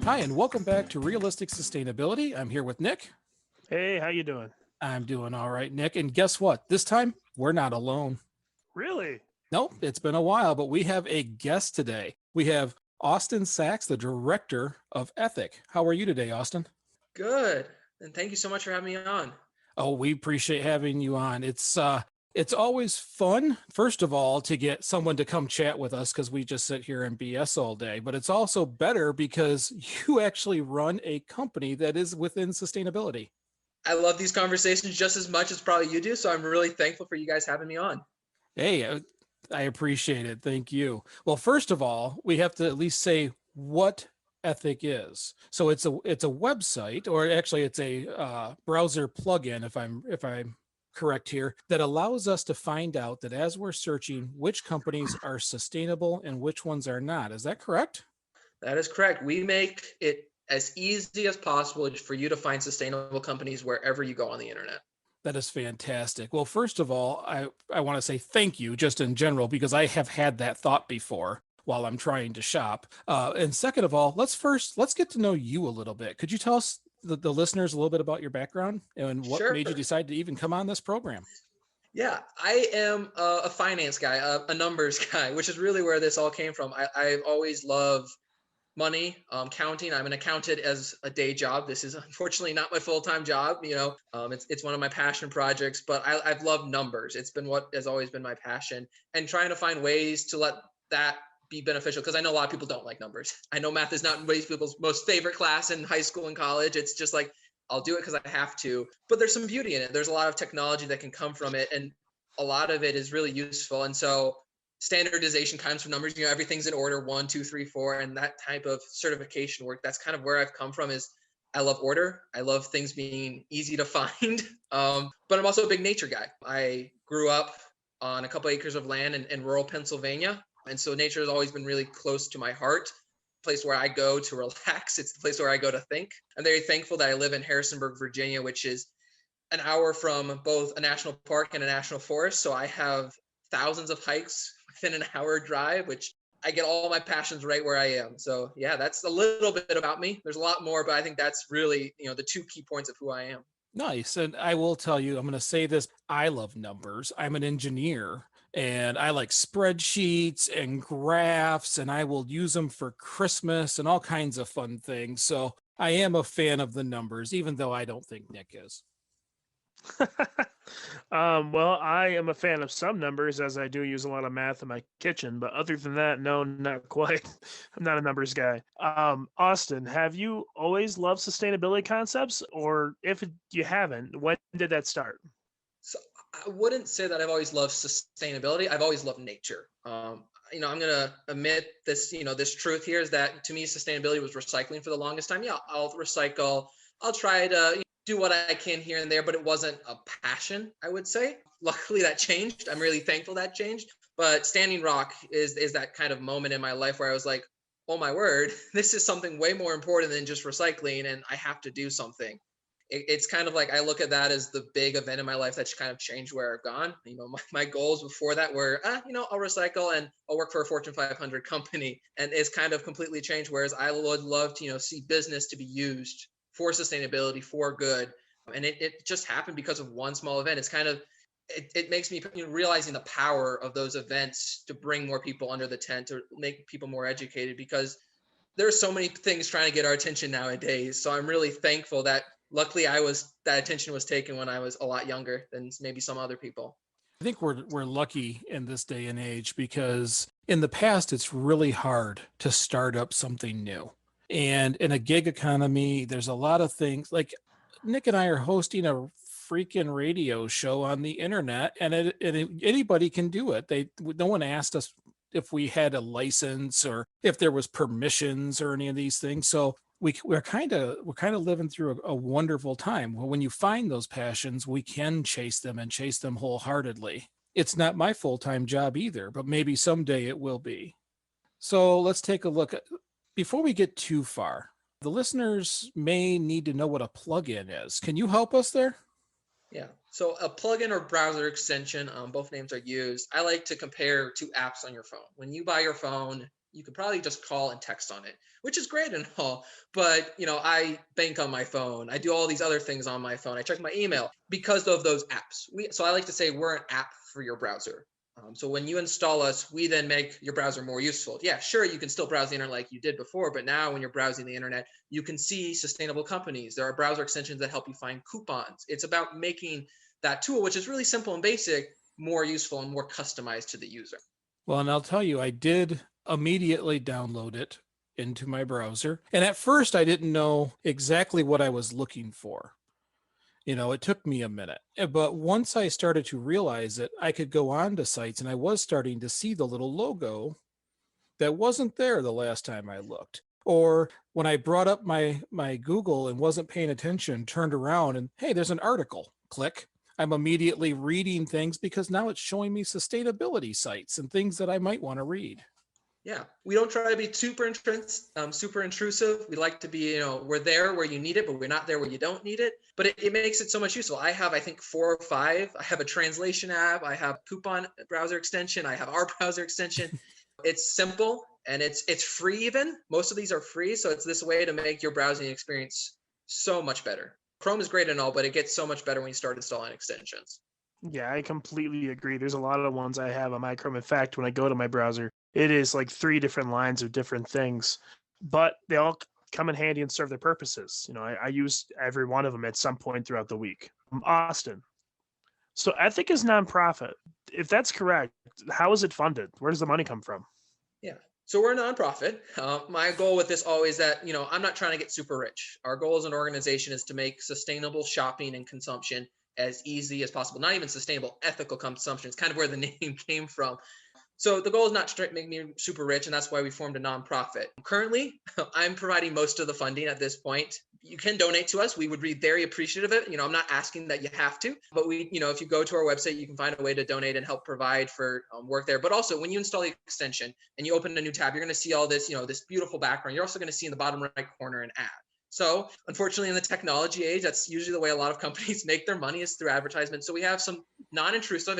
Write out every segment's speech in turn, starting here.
Hi, and welcome back to Realistic Sustainability. I'm here with Nick. Hey, how you doing? I'm doing all right, Nick. And guess what? This time, we're not alone. Really? Nope, it's been a while, but we have a guest today. We have Austin Sachs, the director of ETHYK. How are you today, Austin? Good. And thank you so much for having me on. Oh, we appreciate having you on. It's always fun, first of all, to get someone to come chat with us because we just sit here and BS all day. But it's also better because you actually run a company that is within sustainability. I love these conversations just as much as probably you do. So I'm really thankful for you guys having me on. Hey, I appreciate it. Thank you. Well, first of all, we have to at least say what ETHYK is. So it's a website, or actually it's a browser plugin, if I'm correct here, that allows us to find out that as we're searching which companies are sustainable and which ones are not. Is that correct? That is correct. We make it as easy as possible for you to find sustainable companies wherever you go on the internet. That is fantastic. Well, first of all, I want to say thank you just in general, because I have had that thought before while I'm trying to shop. And second of all, let's get to know you a little bit. Could you tell us, the listeners, a little bit about your background and what Sure. made you decide to even come on this program? Yeah, I am a finance guy, a numbers guy, which is really where this all came from. I've always loved money, counting. I'm an accountant as a day job. This is unfortunately not my full-time job. It's one of my passion projects, but I've loved numbers. It's been what has always been my passion, and trying to find ways to let that be beneficial, because I know a lot of people don't like numbers. I know math is not most people's most favorite class in high school and college. It's just like, I'll do it because I have to, but there's some beauty in it. There's a lot of technology that can come from it, and a lot of it is really useful. And so standardization comes from numbers. Everything's in order, 1, 2, 3, 4, and that type of certification work. That's kind of where I've come from. Is I love order. I love things being easy to find. But I'm also a big nature guy. I grew up on a couple acres of land in rural Pennsylvania, and so nature has always been really close to my heart. Place where I go to relax. It's the place where I go to think. I'm very thankful that I live in Harrisonburg, Virginia, which is an hour from both a national park and a national forest. So I have thousands of hikes within an hour drive, which I get all my passions right where I am. So yeah, that's a little bit about me. There's a lot more, but I think that's really, the two key points of who I am. Nice. And I will tell you, I'm going to say this. I love numbers. I'm an engineer and I like spreadsheets and graphs, and I will use them for Christmas and all kinds of fun things. So I am a fan of the numbers, even though I don't think Nick is. Well, I am a fan of some numbers, as I do use a lot of math in my kitchen, but other than that, no, not quite. I'm not a numbers guy. Austin, have you always loved sustainability concepts, or if you haven't, when did that start? So I wouldn't say that I've always loved sustainability. I've always loved nature. I'm going to admit this, this truth here is that to me, sustainability was recycling for the longest time. Yeah, I'll recycle. I'll try to do what I can here and there, but it wasn't a passion, I would say. Luckily that changed. I'm really thankful that changed. But Standing Rock is that kind of moment in my life where I was like, oh my word, this is something way more important than just recycling, and I have to do something. It's kind of like I look at that as the big event in my life that's kind of changed where I've gone. My goals before that were, I'll recycle and I'll work for a Fortune 500 company, and it's kind of completely changed. Whereas I would love to, see business to be used for sustainability, for good, and it just happened because of one small event. It's kind of it makes me realizing the power of those events to bring more people under the tent, to make people more educated, because there's so many things trying to get our attention nowadays. So I'm really thankful that luckily that attention was taken when I was a lot younger than maybe some other people. I think we're lucky in this day and age, because in the past it's really hard to start up something new. And in a gig economy, there's a lot of things like Nick and I are hosting a freaking radio show on the internet, and anybody can do it. No one asked us if we had a license or if there was permissions or any of these things. So we're kind of living through a wonderful time. Well, when you find those passions, we can chase them and chase them wholeheartedly. It's not my full-time job either, but maybe someday it will be. So let's take a look at, before we get too far, the listeners may need to know what a plugin is. Can you help us there? Yeah. So a plugin or browser extension, both names are used. I like to compare two apps on your phone. When you buy your phone, You could probably just call and text on it, which is great and all. But, I bank on my phone. I do all these other things on my phone. I check my email because of those apps. So I like to say we're an app for your browser. So when you install us, we then make your browser more useful. Yeah, sure, you can still browse the internet like you did before, but now when you're browsing the internet, you can see sustainable companies. There are browser extensions that help you find coupons. It's about making that tool, which is really simple and basic, more useful and more customized to the user. Well, and I'll tell you, I did immediately download it into my browser. And at first, I didn't know exactly what I was looking for. It took me a minute. But once I started to realize that I could go on to sites and I was starting to see the little logo that wasn't there the last time I looked. Or when I brought up my Google and wasn't paying attention, turned around and, hey, there's an article. Click. I'm immediately reading things because now it's showing me sustainability sites and things that I might want to read. Yeah, we don't try to be super intrusive. We like to be, we're there where you need it, but we're not there where you don't need it. But it makes it so much useful. I have, I think, 4 or 5. I have a translation app. I have coupon browser extension. I have our browser extension. It's simple and it's free even. Most of these are free. So it's this way to make your browsing experience so much better. Chrome is great and all, but it gets so much better when you start installing extensions. Yeah, I completely agree. There's a lot of ones I have on my Chrome. In fact, when I go to my browser, it is like 3 different lines of different things, but they all come in handy and serve their purposes. I use every one of them at some point throughout the week. Austin. So ETHYK is nonprofit. If that's correct, how is it funded? Where does the money come from? Yeah. So we're a nonprofit. My goal with this always that, I'm not trying to get super rich. Our goal as an organization is to make sustainable shopping and consumption as easy as possible. Not even sustainable, ethical consumption. It's kind of where the name came from. So the goal is not to make me super rich, and that's why we formed a nonprofit. Currently, I'm providing most of the funding at this point. You can donate to us. We would be very appreciative of it. I'm not asking that you have to, but if you go to our website, you can find a way to donate and help provide for work there. But also, when you install the extension and you open a new tab, you're going to see all this, this beautiful background. You're also going to see in the bottom right corner an ad. So unfortunately, in the technology age, that's usually the way a lot of companies make their money is through advertisement. So we have some non-intrusive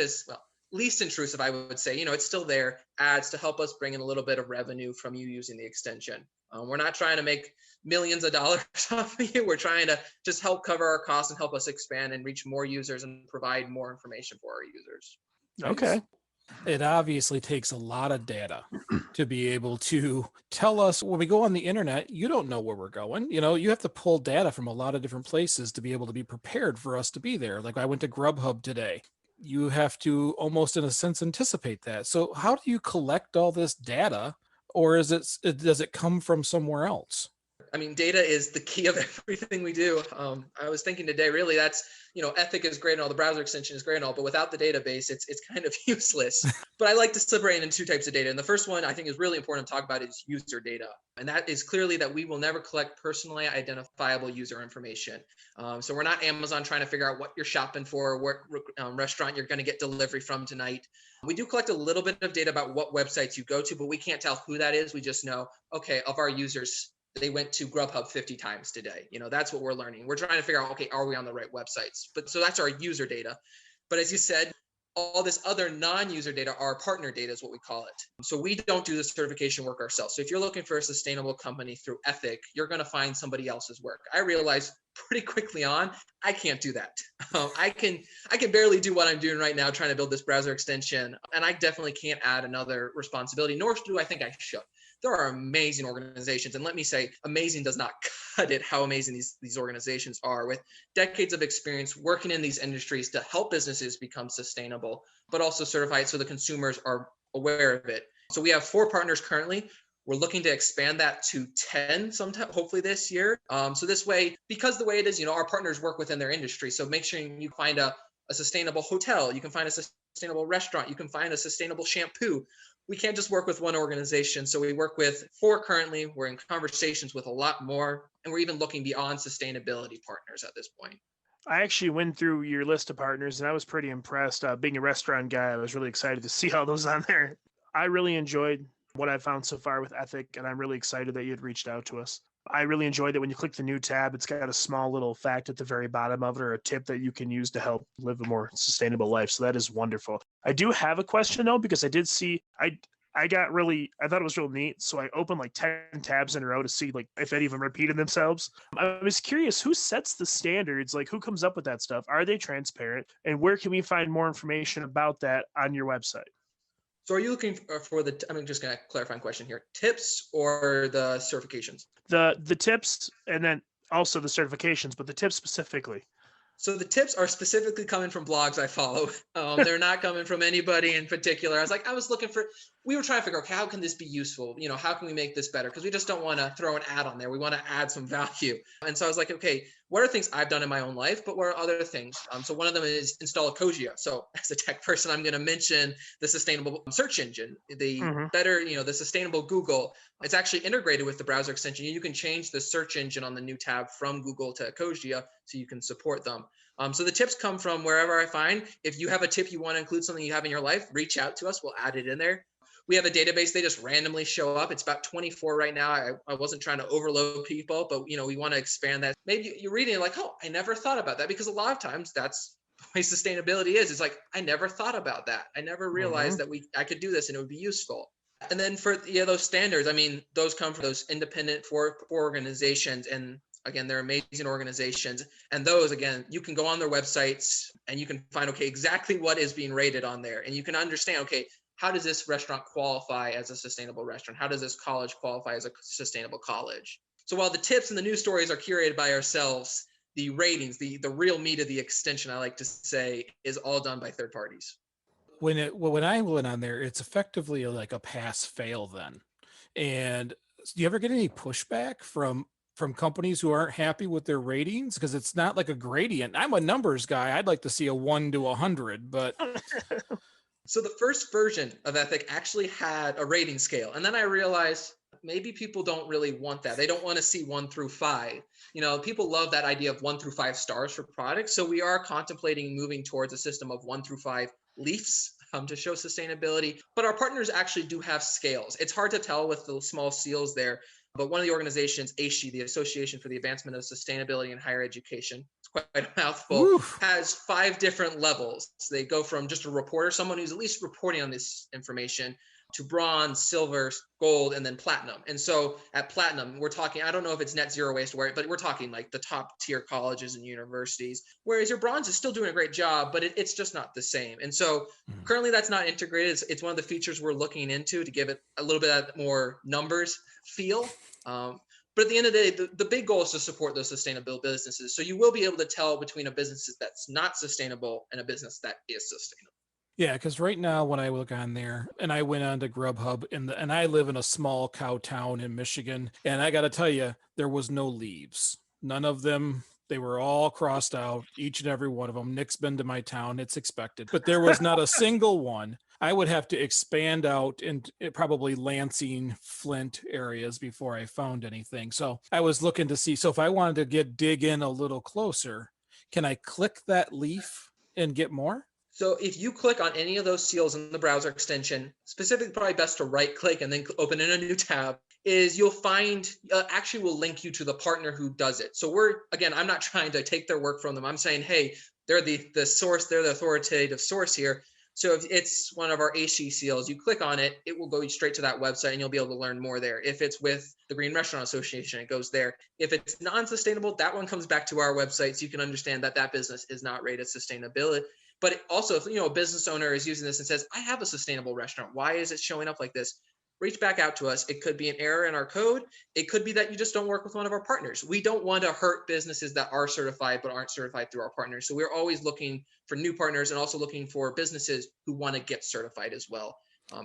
least intrusive, I would say, it's still there, ads to help us bring in a little bit of revenue from you using the extension. We're not trying to make millions of dollars off of you. We're trying to just help cover our costs and help us expand and reach more users and provide more information for our users. Okay. It obviously takes a lot of data to be able to tell us when we go on the internet, you don't know where we're going. You have to pull data from a lot of different places to be able to be prepared for us to be there. Like I went to Grubhub today. You have to almost in a sense anticipate that. So how do you collect all this data, or does it come from somewhere else? I mean, data is the key of everything we do. I was thinking today, really, that's, ETHYK is great and all, the browser extension is great and all, but without the database, it's kind of useless. But I like to separate into 2 types of data. And the first one I think is really important to talk about is user data. And that is clearly that we will never collect personally identifiable user information. So we're not Amazon trying to figure out what you're shopping for, what restaurant you're going to get delivery from tonight. We do collect a little bit of data about what websites you go to, but we can't tell who that is. We just know, okay, of our users, they went to Grubhub 50 times today. That's what we're learning. We're trying to figure out, okay, are we on the right websites? But so that's our user data. But as you said, all this other non-user data, our partner data is what we call it. So we don't do the certification work ourselves. So if you're looking for a sustainable company through ETHYK, you're going to find somebody else's work. I realized pretty quickly on, I can't do that. I can barely do what I'm doing right now, trying to build this browser extension. And I definitely can't add another responsibility, nor do I think I should. There are amazing organizations. And let me say, amazing does not cut it how amazing these organizations are, with decades of experience working in these industries to help businesses become sustainable, but also certified so the consumers are aware of it. So we have 4 partners currently. We're looking to expand that to 10 sometime, hopefully this year. So this way, because the way it is, our partners work within their industry. So make sure you find a sustainable hotel. You can find a sustainable restaurant. You can find a sustainable shampoo. We can't just work with one organization. So we work with 4 currently. We're in conversations with a lot more, and we're even looking beyond sustainability partners at this point. I actually went through your list of partners and I was pretty impressed. Being a restaurant guy, I was really excited to see all those on there. I really enjoyed what I've found so far with ETHYK, and I'm really excited that you had reached out to us. I really enjoyed that when you click the new tab, it's got a small little fact at the very bottom of it, or a tip that you can use to help live a more sustainable life. So that is wonderful. I do have a question though, because I did see, I thought it was real neat. So I opened like 10 tabs in a row to see like if any of them repeated themselves. I was curious, who sets the standards? Like who comes up with that stuff? Are they transparent? And where can we find more information about that on your website? So are you looking for I'm just going to clarify a question here, tips or the certifications? The tips and then also the certifications, but the tips specifically. So the tips are specifically coming from blogs I follow. They're not coming from anybody in particular. We were trying to figure out, okay, how can this be useful? How can we make this better? Because we just don't want to throw an ad on there. We want to add some value. And so I was like, okay, what are things I've done in my own life, but what are other things? So one of them is install a Kojia. So as a tech person, I'm going to mention the sustainable search engine, the better, the sustainable Google. It's actually integrated with the browser extension. You can change the search engine on the new tab from Google to Kojia so you can support them. So the tips come from wherever I find. If you have a tip you want to include something you have in your life, reach out to us. We'll add it in there. We have a database. They just randomly show up. It's about 24 right now. I wasn't trying to overload people, but we want to expand that. Maybe you're reading it like, oh, I never thought about that, because a lot of times that's the way sustainability is. It's like, I never thought about that. I never realized that I could do this and it would be useful. And then for those standards, I mean, those come from those independent four organizations. And again, they're amazing organizations. And those, again, you can go on their websites and you can find, okay, exactly what is being rated on there. And you can understand, okay, how does this restaurant qualify as a sustainable restaurant? How does this college qualify as a sustainable college? So while the tips and the news stories are curated by ourselves, the ratings, the real meat of the extension, I like to say, is all done by third parties. When I went on there, it's effectively like a pass fail then. And do you ever get any pushback from companies who aren't happy with their ratings? Because it's not like a gradient. I'm a numbers guy. I'd like to see a 1 to 100, but so the first version of ETHYK actually had a rating scale. And then I realized maybe people don't really want that. They don't want to see 1 through 5. People love that idea of 1 through 5 stars for products. So we are contemplating moving towards a system of 1 through 5 leafs to show sustainability. But our partners actually do have scales. It's hard to tell with the small seals there. But one of the organizations, ASHI, the Association for the Advancement of Sustainability in Higher Education, it's quite a mouthful, Oof. has 5 different levels. So they go from just a reporter, someone who's at least reporting on this information, to bronze, silver, gold, and then platinum. And so at platinum, we're talking, I don't know if it's net zero waste, but we're talking like the top tier colleges and universities, whereas your bronze is still doing a great job, but it's just not the same. And so currently that's not integrated. It's one of the features we're looking into to give it a little bit more numbers feel. But at the end of the day, the big goal is to support those sustainable businesses. So you will be able to tell between a business that's not sustainable and a business that is sustainable. yeah, because right now when I look on there, and I went on to Grubhub, and I live in a small cow town in Michigan, and I got to tell you, there was no leaves. None of them. They were all crossed out, each and every one of them. Nick's been to my town. It's expected. But there was not a single one. I would have to expand out in probably Lansing, Flint areas before I found anything. So I was looking to see. So if I wanted to dig in a little closer, can I click that leaf and get more? So if you click on any of those seals in the browser extension, specifically probably best to right click and then open in a new tab, is you'll find actually will link you to the partner who does it. So I'm not trying to take their work from them. I'm saying, hey, they're the source, they're the authoritative source here. So if it's one of our AC seals, you click on it, it will go straight to that website and you'll be able to learn more there. If it's with the Green Restaurant Association, it goes there. If it's non-sustainable, that one comes back to our website so you can understand that business is not rated sustainability. But also, if a business owner is using this and says, I have a sustainable restaurant, why is it showing up like this? Reach back out to us. It could be an error in our code. It could be that you just don't work with one of our partners. We don't want to hurt businesses that are certified but aren't certified through our partners. So we're always looking for new partners and also looking for businesses who want to get certified as well.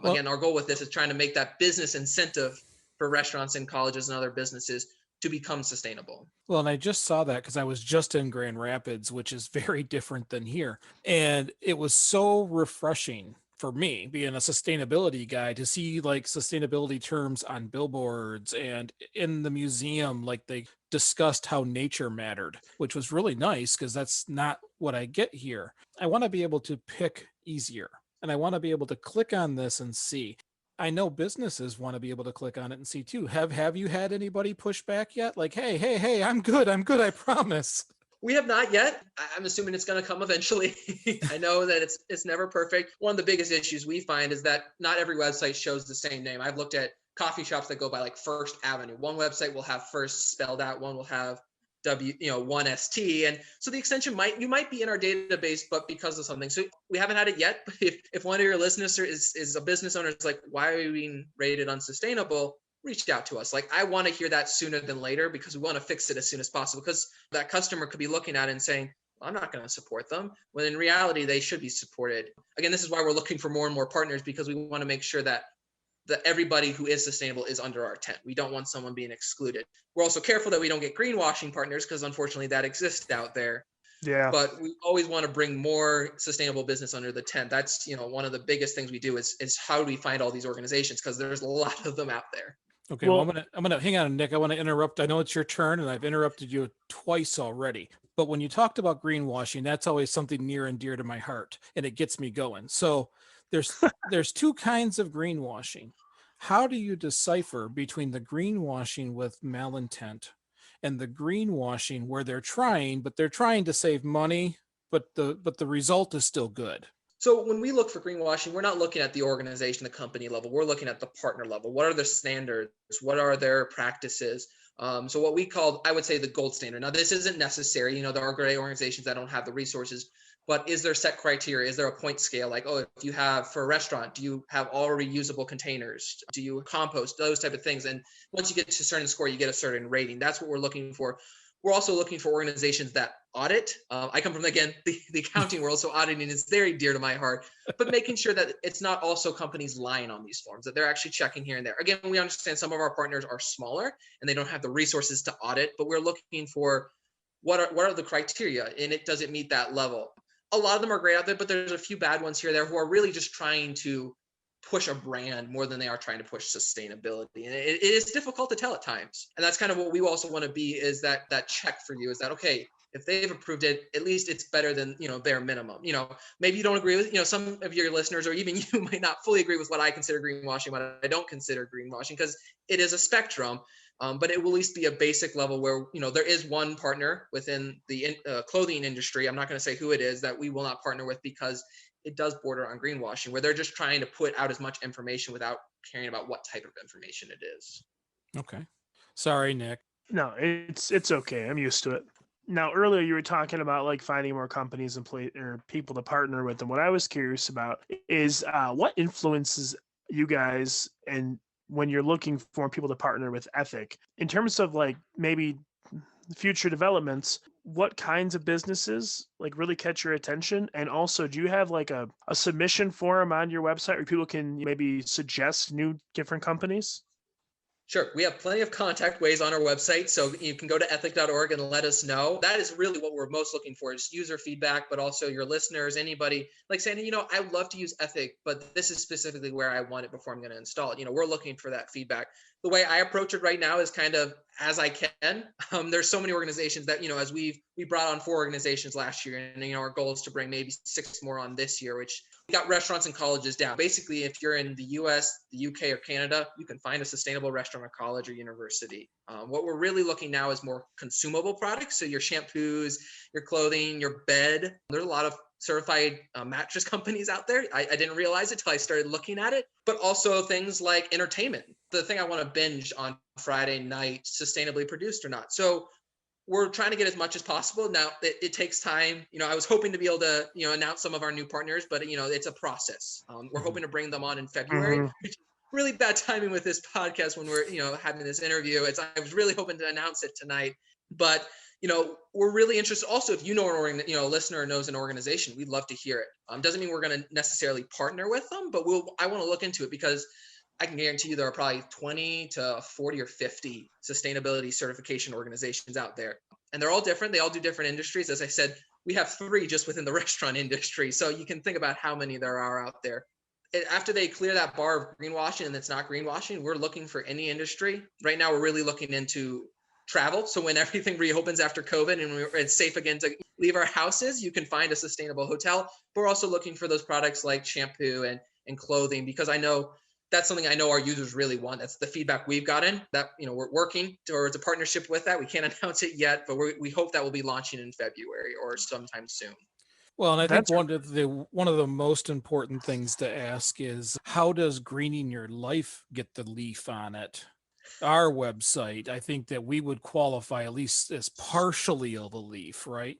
Again, our goal with this is trying to make that business incentive for restaurants and colleges and other businesses to become sustainable. Well, and I just saw that because I was just in Grand Rapids, which is very different than here. And it was so refreshing for me, being a sustainability guy, to see like sustainability terms on billboards and in the museum, like they discussed how nature mattered, which was really nice because that's not what I get here. I want to be able to pick easier, and I want to be able to click on this and see. I know businesses want to be able to click on it and see too. Have you had anybody push back yet? Like, hey, I'm good, I promise. We have not yet. I'm assuming it's going to come eventually. I know that it's never perfect. One of the biggest issues we find is that not every website shows the same name. I've looked at coffee shops that go by like First Avenue. One website will have First spelled out, one will have one ST. And so the extension might be in our database, but because of something. So we haven't had it yet. But if one of your listeners is a business owner, it's like, why are we being rated unsustainable? Reach out to us. Like, I want to hear that sooner than later because we want to fix it as soon as possible, because that customer could be looking at it and saying, well, I'm not going to support them, when in reality they should be supported. Again, this is why we're looking for more and more partners, because we want to make sure that everybody who is sustainable is under our tent. We don't want someone being excluded. We're also careful that we don't get greenwashing partners, because unfortunately that exists out there. Yeah. But we always want to bring more sustainable business under the tent. That's, one of the biggest things we do is how do we find all these organizations, because there's a lot of them out there. Okay, well, I'm gonna hang on, Nick. I want to interrupt. I know it's your turn, and I've interrupted you twice already. But when you talked about greenwashing, that's always something near and dear to my heart, and it gets me going. So there's two kinds of greenwashing. How do you decipher between the greenwashing with malintent and the greenwashing where they're trying to save money, but the result is still good? So when we look for greenwashing, we're not looking at the organization, the company level. We're looking at the partner level. What are their standards? What are their practices? So what we call, I would say, the gold standard. Now, this isn't necessary. There are great organizations that don't have the resources, but is there set criteria? Is there a point scale? Like, oh, if you have, for a restaurant, do you have all reusable containers? Do you compost? Those type of things. And once you get to a certain score, you get a certain rating. That's what we're looking for. We're also looking for organizations that audit. I come from, again, the accounting world, so auditing is very dear to my heart, but making sure that it's not also companies lying on these forms, that they're actually checking here and there. Again, we understand some of our partners are smaller and they don't have the resources to audit, but we're looking for what are the criteria, and does it meet that level? A lot of them are great out there, but there's a few bad ones here and there who are really just trying to push a brand more than they are trying to push sustainability. And it is difficult to tell at times. And that's kind of what we also want to be, is that check for you, is that, okay, if they've approved it, at least it's better than, bare minimum. Maybe you don't agree with, some of your listeners, or even you might not fully agree with what I consider greenwashing, what I don't consider greenwashing, because it is a spectrum. But it will at least be a basic level where, there is one partner within the clothing industry. I'm not going to say who it is, that we will not partner with, because it does border on greenwashing, where they're just trying to put out as much information without caring about what type of information it is. Okay. Sorry, Nick. No, it's okay. I'm used to it. Now, earlier you were talking about like finding more companies and or people to partner with. And what I was curious about is what influences you guys, and when you're looking for people to partner with ETHYK, in terms of like maybe future developments, what kinds of businesses like really catch your attention? And also, do you have like a submission forum on your website where people can maybe suggest new different companies? Sure. We have plenty of contact ways on our website. So you can go to ethyk.org and let us know. That is really what we're most looking for, is user feedback, but also your listeners, anybody like saying, I would love to use ETHYK, but this is specifically where I want it before I'm going to install it. We're looking for that feedback. The way I approach it right now is kind of as I can. There's so many organizations that, as we brought on 4 organizations last year, and, our goal is to bring maybe 6 more on this year, which we got restaurants and colleges down. Basically, if you're in the US, the UK, or Canada, you can find a sustainable restaurant or college or university. What we're really looking now is more consumable products. So your shampoos, your clothing, your bed. There's a lot of certified mattress companies out there. I didn't realize it till I started looking at it. But also things like entertainment. The thing I want to binge on Friday night, sustainably produced or not. So we're trying to get as much as possible. Now, it takes time. I was hoping to be able to, announce some of our new partners, but, it's a process. We're hoping to bring them on in February, which is really bad timing with this podcast when we're, having this interview. I was really hoping to announce it tonight, but, we're really interested. Also, if a listener knows an organization, we'd love to hear it. Doesn't mean we're going to necessarily partner with them, but I want to look into it, because I can guarantee you there are probably 20 to 40 or 50 sustainability certification organizations out there. And they're all different. They all do different industries. As I said, we have 3 just within the restaurant industry. So you can think about how many there are out there. After they clear that bar of greenwashing and it's not greenwashing, we're looking for any industry. Right now, we're really looking into travel. So when everything reopens after COVID and it's safe again to leave our houses, you can find a sustainable hotel. But we're also looking for those products like shampoo and clothing, because I know that's something I know our users really want. That's the feedback we've gotten, that, you know, we're working towards a partnership with that. We can't announce it yet, but we hope that will be launching in February or sometime soon. Well, and I think That's one of the most important things to ask is, how does greening your life get the leaf on it? Our website, I think that we would qualify at least as partially of a leaf, right?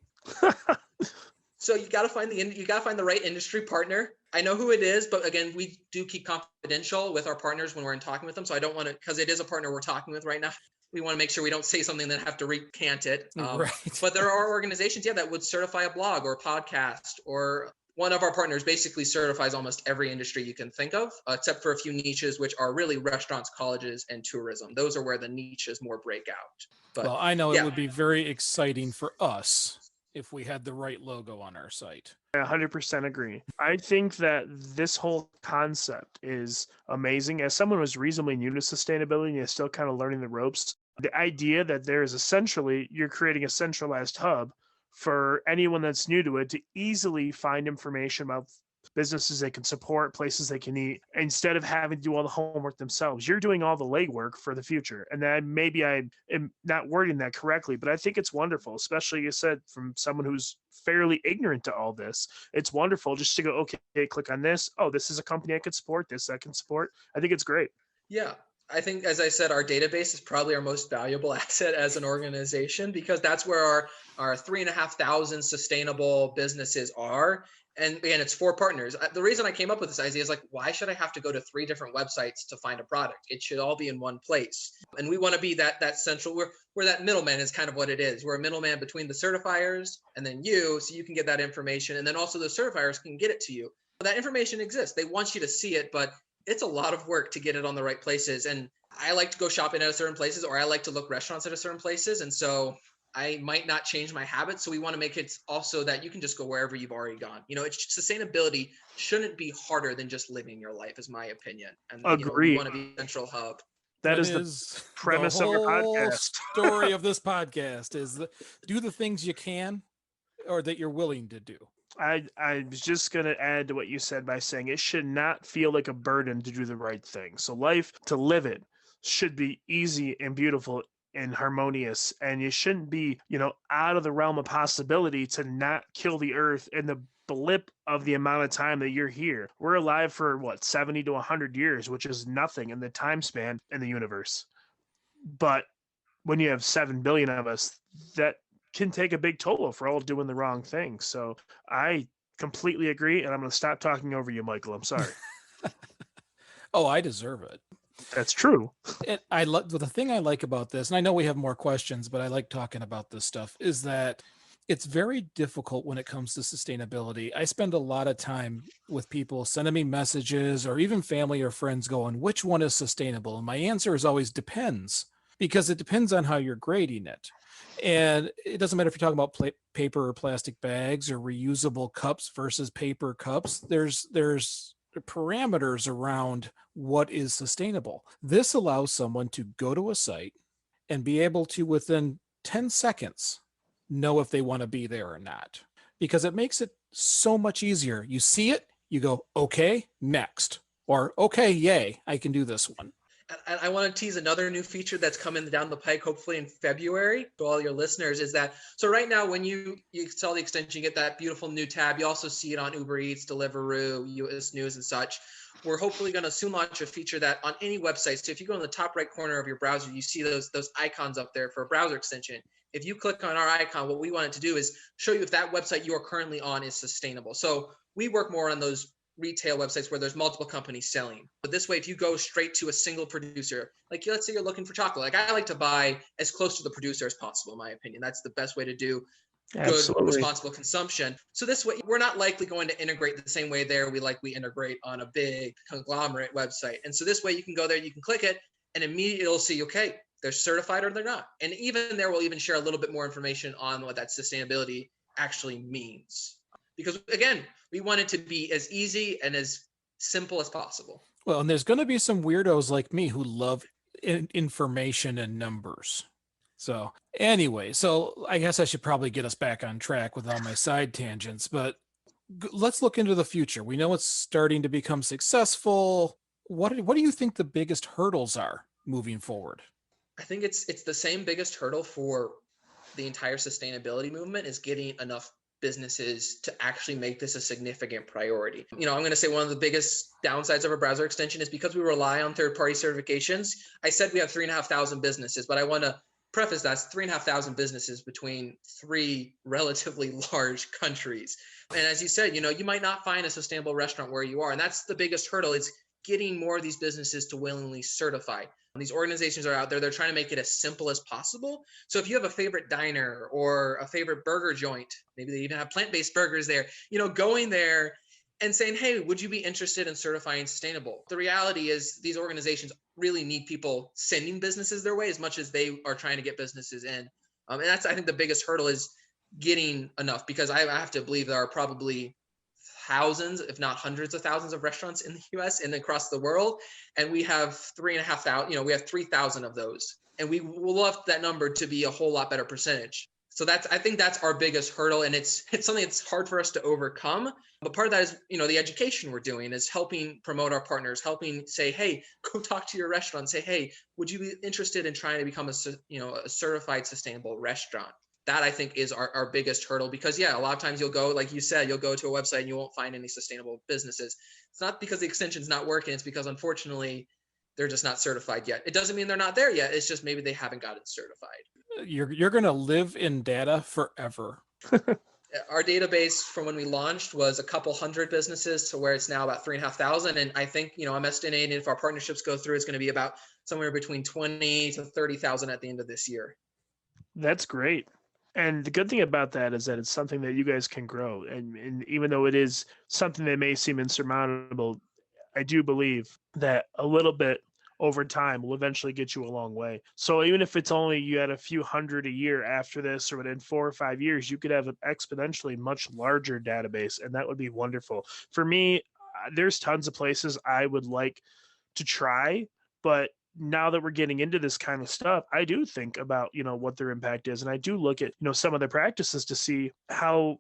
So you got to find the right industry partner. I know who it is, but again, we do keep confidential with our partners when we're in talking with them. So I don't want to, because it is a partner we're talking with right now. We want to make sure we don't say something that have to recant it. Right. But there are organizations, that would certify a blog or a podcast, or one of our partners basically certifies almost every industry you can think of, except for a few niches, which are really restaurants, colleges, and tourism. Those are where the niches more break out. But Well, I know yeah. it would be very exciting for us if we had the right logo on our site. I 100% agree. I think that this whole concept is amazing. As someone who's reasonably new to sustainability and is still kind of learning the ropes, the idea that there is essentially, you're creating a centralized hub for anyone that's new to it to easily find information about businesses they can support, places they can eat, instead of having to do all the homework themselves. You're doing all the legwork for the future. And then maybe I am not wording that correctly, but I think it's wonderful, especially, you said, from someone who's fairly ignorant to all this. It's wonderful just to go, okay, click on this. Oh, this is a company I could support, this I can support. I think it's great. Yeah. I think, as I said, our database is probably our most valuable asset as an organization, because that's where our 3,500 sustainable businesses are. And again, it's 4 partners. The reason I came up with this idea is, like, why should I have to go to 3 different websites to find a product? It should all be in one place. And we want to be that central, where that middleman is kind of what it is. We're a middleman between the certifiers and then you, so you can get that information. And then also the certifiers can get it to you. That information exists. They want you to see it, but it's a lot of work to get it on the right places. And I like to go shopping at certain places, or I like to look restaurants at certain places. And so I might not change my habits. So we want to make it also that you can just go wherever you've already gone. Sustainability shouldn't be harder than just living your life, is my opinion. And Agreed. we want to be a central hub. That is the premise of our podcast. Story of this podcast is do the things you can, or that you're willing to do. I was just going to add to what you said by saying it should not feel like a burden to do the right thing. So life, to live it, should be easy and beautiful and harmonious. And you shouldn't be, out of the realm of possibility to not kill the earth in the blip of the amount of time that you're here. We're alive for 70 to 100 years, which is nothing in the time span in the universe. But when you have 7 billion of us, that can take a big toll if we're all doing the wrong thing. So I completely agree, and I'm going to stop talking over you, Michael. I'm sorry. Oh, I deserve it. That's true. And the thing I like about this, and I know we have more questions, but I like talking about this stuff, is that it's very difficult when it comes to sustainability. I spend a lot of time with people sending me messages, or even family or friends going, which one is sustainable? And my answer is always depends, because it depends on how you're grading it. And it doesn't matter if you're talking about paper or plastic bags, or reusable cups versus paper cups. There's parameters around what is sustainable. This allows someone to go to a site and be able to, within 10 seconds, know if they want to be there or not, because it makes it so much easier. You see it, you go, okay, next, or okay, yay, I can do this one. And I want to tease another new feature that's coming down the pike, hopefully in February, to all your listeners, is that, so right now when you install the extension, you get that beautiful new tab. You also see it on Uber Eats, Deliveroo, US News, and such. We're hopefully going to soon launch a feature that on any website, so if you go in the top right corner of your browser, you see those icons up there for a browser extension. If you click on our icon, what we want it to do is show you if that website you are currently on is sustainable. So we work more on those retail websites where there's multiple companies selling. But this way, if you go straight to a single producer, like let's say you're looking for chocolate, like I like to buy as close to the producer as possible, in my opinion. That's the best way to do good, responsible consumption. So this way, we're not likely going to integrate the same way there we integrate on a big conglomerate website. And so this way, you can go there, you can click it, and immediately it'll see, okay, they're certified or they're not. And even there, we'll even share a little bit more information on what that sustainability actually means. Because again, we want it to be as easy and as simple as possible. Well, and there's going to be some weirdos like me who love information and numbers. So anyway, so I guess I should probably get us back on track with all my side tangents, but let's look into the future. We know it's starting to become successful. what do you think the biggest hurdles are moving forward? I think it's the same biggest hurdle for the entire sustainability movement is getting enough businesses to actually make this a significant priority. I'm going to say one of the biggest downsides of a browser extension is because we rely on third-party certifications. I said we have 3,500 businesses, but I want to preface that's 3,500 businesses between three relatively large countries. And as you said, you might not find a sustainable restaurant where you are. And that's the biggest hurdle is getting more of these businesses to willingly certify. These organizations are out there, they're trying to make it as simple as possible. So if you have a favorite diner or a favorite burger joint, maybe they even have plant-based burgers there, going there and saying, hey, would you be interested in certifying sustainable? The reality is these organizations really need people sending businesses their way as much as they are trying to get businesses in. And that's, I think, the biggest hurdle is getting enough, because I have to believe there are probably thousands, if not hundreds of thousands of restaurants in the US and across the world. And we have 3,500, we have 3,000 of those. And we will love that number to be a whole lot better percentage. So I think that's our biggest hurdle. And it's something that's hard for us to overcome. But part of that is, the education we're doing is helping promote our partners, helping say, hey, go talk to your restaurant and say, hey, would you be interested in trying to become a certified sustainable restaurant? That I think is our biggest hurdle, because a lot of times you'll go, like you said, you'll go to a website and you won't find any sustainable businesses. It's not because the extension's not working. It's because unfortunately they're just not certified yet. It doesn't mean they're not there yet. It's just maybe they haven't gotten certified. You're going to live in data forever. Our database from when we launched was a couple hundred businesses to where it's now about 3,500. And I think, I'm estimating if our partnerships go through, it's going to be about somewhere between 20 to 30,000 at the end of this year. That's great. And the good thing about that is that it's something that you guys can grow. And even though it is something that may seem insurmountable, I do believe that a little bit over time will eventually get you a long way. So even if it's only you had a few hundred a year after this, or within 4 or 5 years, you could have an exponentially much larger database, and that would be wonderful. For me, there's tons of places I would like to try, but now that we're getting into this kind of stuff, I do think about, what their impact is. And I do look at, some of the practices to see how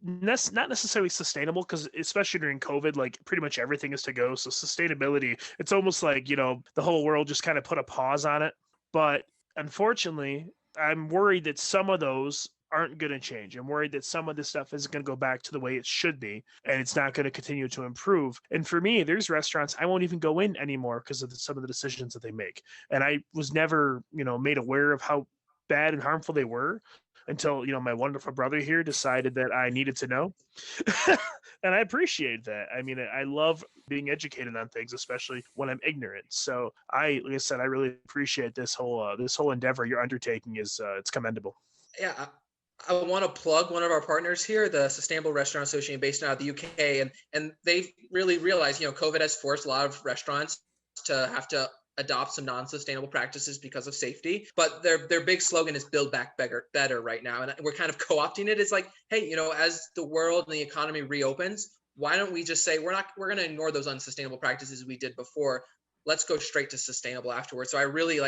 not necessarily sustainable, because especially during COVID, like pretty much everything is to go. So sustainability, it's almost like, the whole world just kind of put a pause on it. But unfortunately, I'm worried that some of those aren't going to change. I'm worried that some of this stuff isn't going to go back to the way it should be, and it's not going to continue to improve. And for me, there's restaurants I won't even go in anymore because of some of the decisions that they make. And I was never, made aware of how bad and harmful they were until, my wonderful brother here decided that I needed to know. And I appreciate that. I mean, I love being educated on things, especially when I'm ignorant. So like I said, I really appreciate this whole endeavor you're undertaking. It's commendable. Yeah, I want to plug one of our partners here, the Sustainable Restaurant Association based out of the UK. And they've really realized, COVID has forced a lot of restaurants to have to adopt some non-sustainable practices because of safety. But their big slogan is build back better right now. And we're kind of co-opting it. It's like, hey, as the world and the economy reopens, why don't we just say we're going to ignore those unsustainable practices we did before. Let's go straight to sustainable afterwards. So I really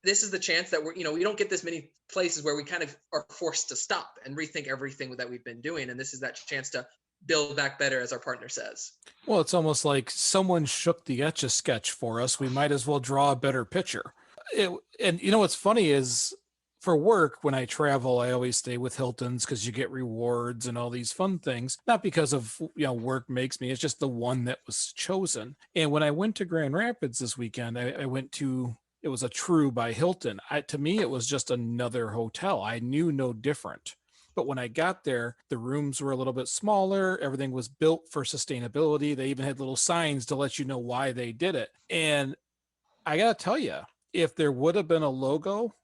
this is the chance that we don't get this many places where we kind of are forced to stop and rethink everything that we've been doing. And this is that chance to build back better, as our partner says. Well, it's almost like someone shook the Etch-a-Sketch for us. We might as well draw a better picture. And what's funny is, for work, when I travel, I always stay with Hilton's because you get rewards and all these fun things. Not because of work makes me, it's just the one that was chosen. And when I went to Grand Rapids this weekend, I went to, it was a True by Hilton. To me, it was just another hotel. I knew no different. But when I got there, the rooms were a little bit smaller. Everything was built for sustainability. They even had little signs to let you know why they did it. And I got to tell you, if there would have been a logo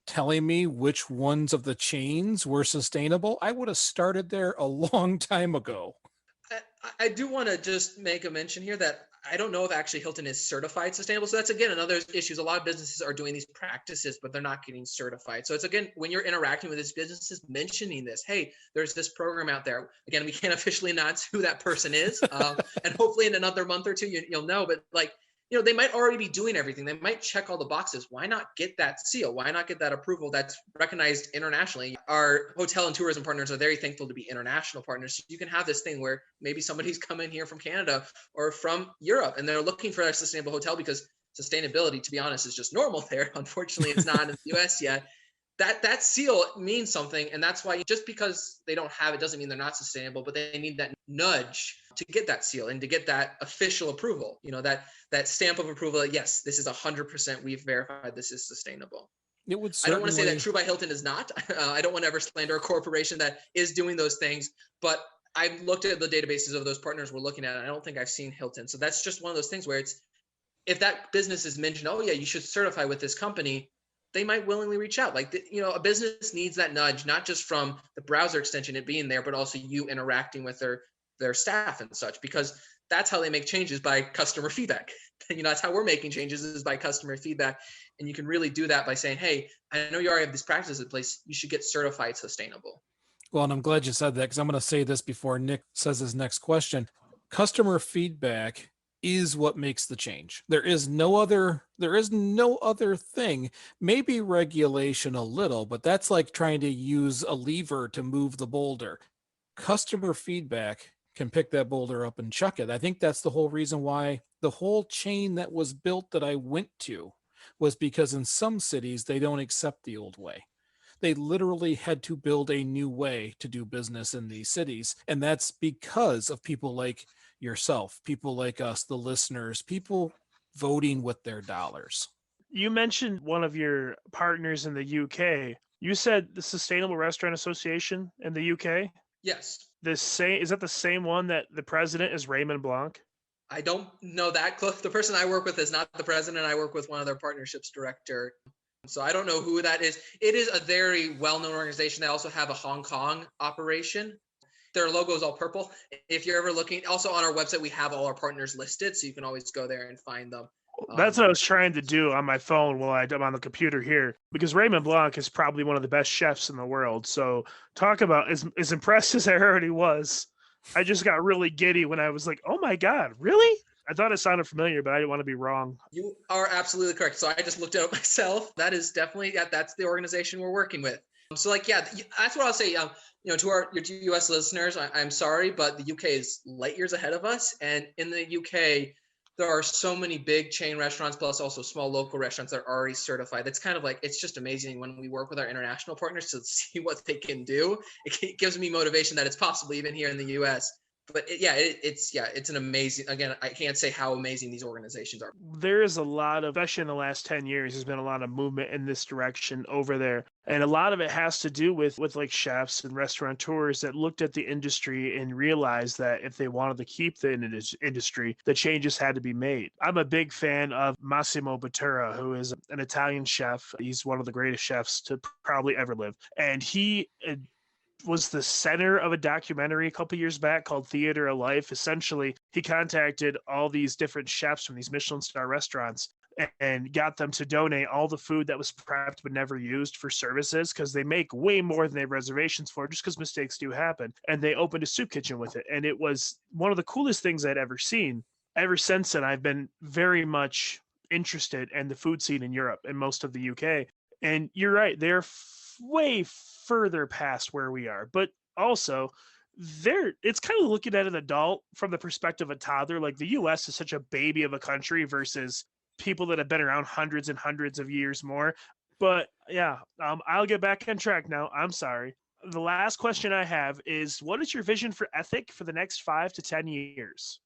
telling me which ones of the chains were sustainable, I would have started there a long time ago. I do want to just make a mention here that I don't know if actually Hilton is certified sustainable. So that's, again, another issue. A lot of businesses are doing these practices, but they're not getting certified. So it's, again, when you're interacting with these businesses, mentioning this, hey, there's this program out there. Again, we can't officially announce who that person is. And hopefully in another month or two, you'll know. But they might already be doing everything. They might check all the boxes. Why not get that seal? Why not get that approval that's recognized internationally? Our hotel and tourism partners are very thankful to be international partners. So you can have this thing where maybe somebody's coming here from Canada or from Europe, and they're looking for a sustainable hotel because sustainability, to be honest, is just normal there. Unfortunately, it's not in the US yet. That seal means something, and that's why just because they don't have it doesn't mean they're not sustainable, but they need that nudge to get that seal and to get that official approval, that stamp of approval that yes, this is 100%, we've verified this is sustainable. It would I don't want to say certainly, that True by Hilton is not. I don't want to ever slander a corporation that is doing those things, but I've looked at the databases of those partners we're looking at, and I don't think I've seen Hilton. So that's just one of those things where it's, if that business is mentioned, oh yeah, you should certify with this company, they might willingly reach out. Like, a business needs that nudge, not just from the browser extension, it being there, but also you interacting with their staff and such, because that's how they make changes, by customer feedback. That's how we're making changes, is by customer feedback. And you can really do that by saying, hey, I know you already have these practices in place. You should get certified sustainable. well, and I'm glad you said that, because I'm going to say this before Nick says his next question. Customer feedback is what makes the change. There is no other thing. Maybe regulation a little, but that's like trying to use a lever to move the boulder. Customer feedback can pick that boulder up and chuck it. I think that's the whole reason why the whole chain that was built that I went to was because in some cities they don't accept the old way. They literally had to build a new way to do business in these cities. And that's because of people like yourself, people like us, the listeners, people voting with their dollars. You mentioned one of your partners in the UK. You said the Sustainable Restaurant Association in the UK. Yes. Is that the same one that the president is Raymond Blanc? I don't know that, Cliff. The person I work with is not the president. I work with one of their partnerships director. So I don't know who that is. It is a very well-known organization. They also have a Hong Kong operation. Their logo is all purple. If you're ever looking, also on our website, we have all our partners listed, so you can always go there and find them. That's what I was trying to do on my phone while I'm on the computer here, because Raymond Blanc is probably one of the best chefs in the world. So talk about as impressed as I already was. I just got really giddy when I was like, oh my God, really? I thought it sounded familiar, but I didn't want to be wrong. You are absolutely correct. So I just looked it up myself. That is definitely, that's the organization we're working with. So that's what I'll say. To your US listeners, I'm sorry, but the UK is light years ahead of us. And in the UK, there are so many big chain restaurants, plus also small local restaurants that are already certified. That's kind of like, it's just amazing when we work with our international partners to see what they can do. It gives me motivation that it's possible even here in the US. But it's an amazing, again, I can't say how amazing these organizations are. There is a lot of, especially in the last 10 years, there's been a lot of movement in this direction over there. And a lot of it has to do with like chefs and restaurateurs that looked at the industry and realized that if they wanted to keep the industry, the changes had to be made. I'm a big fan of Massimo Bottura, who is an Italian chef. He's one of the greatest chefs to probably ever live. And he was the center of a documentary a couple years back called Theater of Life. Essentially, he contacted all these different chefs from these Michelin star restaurants and got them to donate all the food that was prepped but never used for services, because they make way more than they have reservations for, just because mistakes do happen. And they opened a soup kitchen with it. And it was one of the coolest things I'd ever seen. Ever since then, I've been very much interested in the food scene in Europe and most of the UK. And you're right, they're way further past where we are, but also it's kind of looking at an adult from the perspective of a toddler. Like, the US is such a baby of a country versus people that have been around hundreds and hundreds of years more. But yeah, I'll get back on track now. I'm sorry. The last question I have is, what is your vision for ETHYK for the next 5 to 10 years?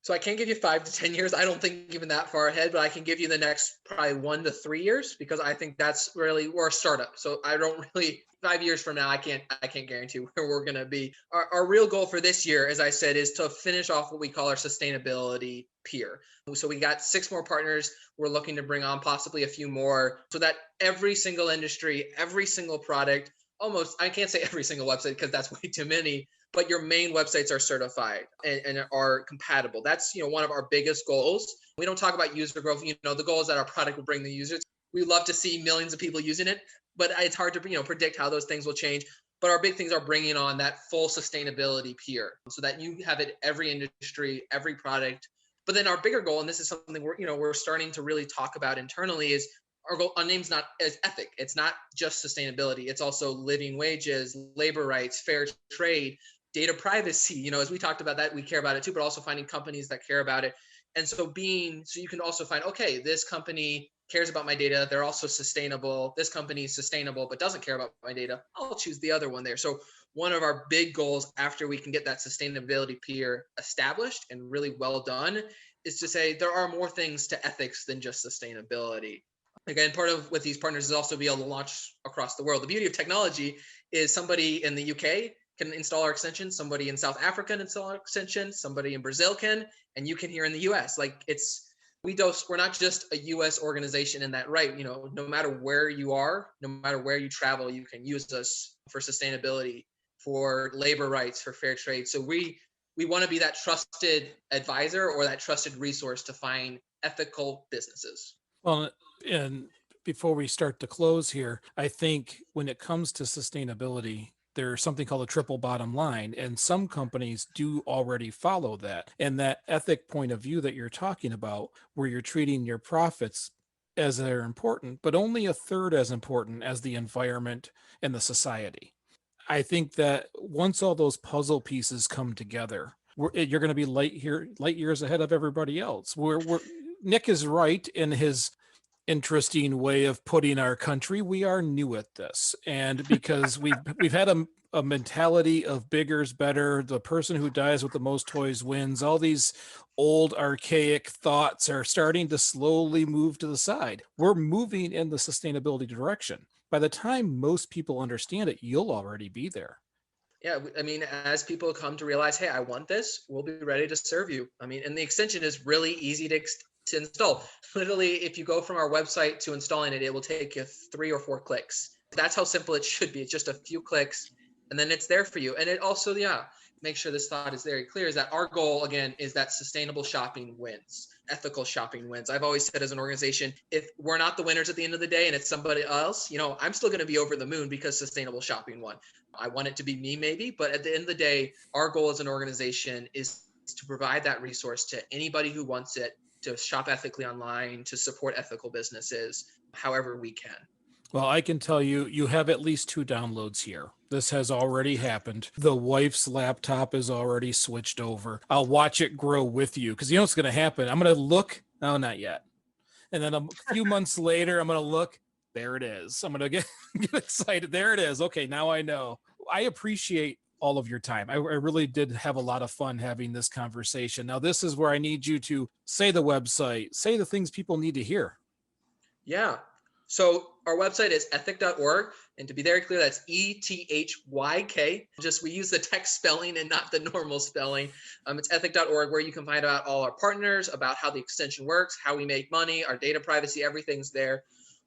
So I can't give you 5 to 10 years. I don't think even that far ahead, but I can give you the next probably 1 to 3 years, because I think that's really, we're a startup. So I don't really, 5 years from now, I can't guarantee where we're going to be. Our real goal for this year, as I said, is to finish off what we call our sustainability pier. So we got 6 more partners. We're looking to bring on possibly a few more, so that every single industry, every single product, almost, I can't say every single website because that's way too many, but your main websites are certified and are compatible. That's, one of our biggest goals. We don't talk about user growth. The goal is that our product will bring the users. We love to see millions of people using it, but it's hard to, predict how those things will change. But our big things are bringing on that full sustainability pier, so that you have it every industry, every product, But then our bigger goal, and this is something we're starting to really talk about internally, is our goal. Our name's not as ETHYK. It's not just sustainability. It's also living wages, labor rights, fair trade, data privacy. As we talked about that, we care about it too, but also finding companies that care about it. And so you can also find, okay, this company cares about my data. They're also sustainable. This company is sustainable, but doesn't care about my data. I'll choose the other one there. So one of our big goals after we can get that sustainability peer established and really well done is to say there are more things to ethics than just sustainability. Again, part of with these partners is also be able to launch across the world. The beauty of technology is somebody in the UK can install our extension, somebody in South Africa can install our extension, somebody in Brazil can, and you can here in the US. Like we're not just a US organization in that, right? No matter where you are, no matter where you travel, you can use us for sustainability, for labor rights, for fair trade. So we want to be that trusted advisor or that trusted resource to find ethical businesses. Well, and before we start to close here, I think when it comes to sustainability, there's something called a triple bottom line, and some companies do already follow that. And that ethic point of view that you're talking about, where you're treating your profits as they're important, but only a third as important as the environment and the society. I think that once all those puzzle pieces come together, you're going to be light years ahead of everybody else. Nick is right in his interesting way of putting our country. We are new at this, and because we've had a mentality of bigger's better, the person who dies with the most toys wins, all these old archaic thoughts are starting to slowly move to the side. We're moving in the sustainability direction. By the time most people understand it, you'll already be there. Yeah, I mean, as people come to realize, hey, I want this, we'll be ready to serve you. I mean, and the extension is really easy to install. Literally, if you go from our website to installing it, it will take you 3 or 4 clicks. That's how simple it should be. It's just a few clicks, and then it's there for you. And it also, make sure this thought is very clear, is that our goal, again, is that sustainable shopping wins, ethical shopping wins. I've always said as an organization, if we're not the winners at the end of the day and it's somebody else, I'm still going to be over the moon because sustainable shopping won. I want it to be me maybe, but at the end of the day, our goal as an organization is to provide that resource to anybody who wants it, to shop ethically online, to support ethical businesses, however we can. Well, I can tell you, you have at least 2 downloads here. This has already happened. The wife's laptop is already switched over. I'll watch it grow with you because you know what's going to happen. I'm going to look. No, not yet. And then a few months later, I'm going to look. There it is. I'm going to get excited. There it is. Okay, now I know. I appreciate all of your time. I really did have a lot of fun having this conversation. Now, this is where I need you to say the website, say the things people need to hear. Yeah. So our website is ethyk.org. And to be very clear, that's ETHYK. We use the text spelling and not the normal spelling. It's ethyk.org, where you can find out all our partners, about how the extension works, how we make money, our data privacy, everything's there.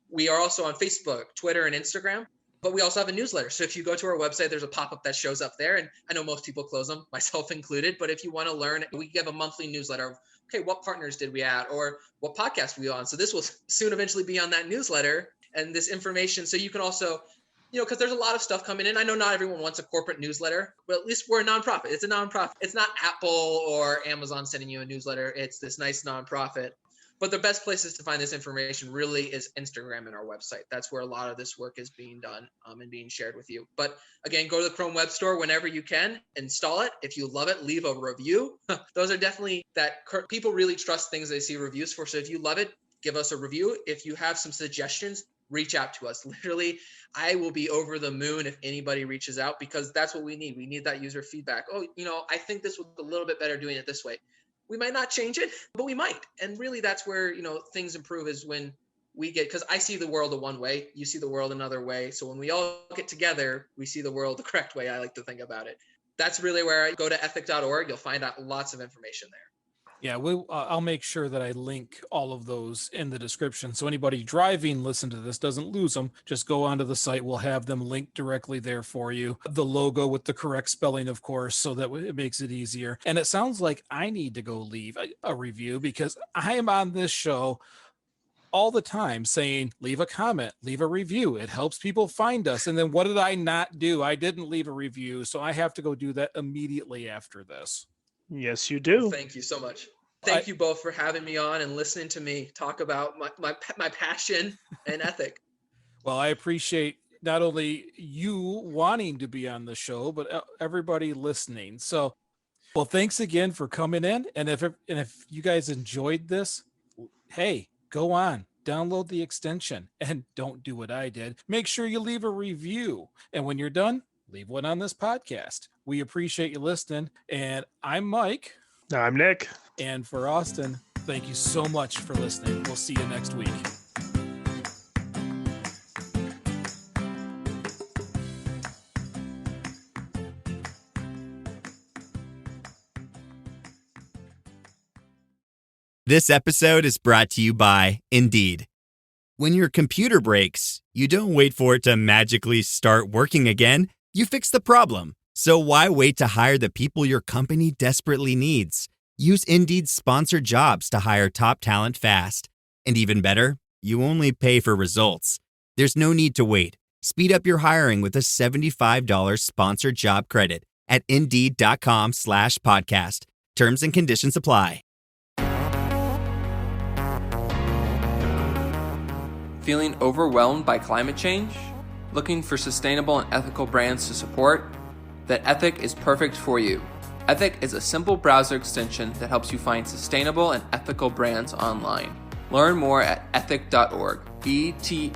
We are also on Facebook, Twitter, and Instagram. But we also have a newsletter. So if you go to our website, there's a pop-up that shows up there. And I know most people close them, myself included. But if you want to learn, we give a monthly newsletter of, okay, what partners did we add, or what podcast were we on? So this will soon eventually be on that newsletter and this information. So you can also, because there's a lot of stuff coming in. I know not everyone wants a corporate newsletter, but at least we're a nonprofit. It's a nonprofit. It's not Apple or Amazon sending you a newsletter. It's this nice nonprofit. But the best places to find this information really is Instagram and our website. That's where a lot of this work is being done and being shared with you. But again, go to the Chrome Web Store whenever you can, install it. If you love it, leave a review. Those are definitely that people really trust things they see reviews for. So if you love it, give us a review. If you have some suggestions, reach out to us. Literally, I will be over the moon if anybody reaches out, because that's what we need. We need that user feedback. Oh, I think this would be a little bit better doing it this way. We might not change it, but we might. And really that's where, things improve, is when we get, because I see the world a one way, you see the world another way. So when we all get together, we see the world the correct way. I like to think about it. That's really where I go to ethyk.org. You'll find out lots of information there. Yeah, I'll make sure that I link all of those in the description. So anybody driving, listen to this, doesn't lose them. Just go onto the site. We'll have them linked directly there for you. The logo with the correct spelling, of course, so that it makes it easier. And it sounds like I need to go leave a review, because I am on this show all the time saying, leave a comment, leave a review. It helps people find us. And then what did I not do? I didn't leave a review. So I have to go do that immediately after this. Yes, you do. Thank you so much. thank you both for having me on and listening to me talk about my passion and ethic. Well, I appreciate not only you wanting to be on the show, but everybody listening. So, well, thanks again for coming in. And if you guys enjoyed this, hey, go on, download the extension, and don't do what I did. Make sure you leave a review. And when you're done, leave one on this podcast. We appreciate you listening. And I'm Mike. I'm Nick. And for Austin, thank you so much for listening. We'll see you next week. This episode is brought to you by Indeed. When your computer breaks, you don't wait for it to magically start working again. You fix the problem. So why wait to hire the people your company desperately needs? Use Indeed's sponsored jobs to hire top talent fast. And even better, you only pay for results. There's no need to wait. Speed up your hiring with a $75 sponsored job credit at Indeed.com/podcast. Terms and conditions apply. Feeling overwhelmed by climate change? Looking for sustainable and ethical brands to support? Then ETHYK is perfect for you. ETHYK is a simple browser extension that helps you find sustainable and ethical brands online. Learn more at ethyk.org, ETHYK.org.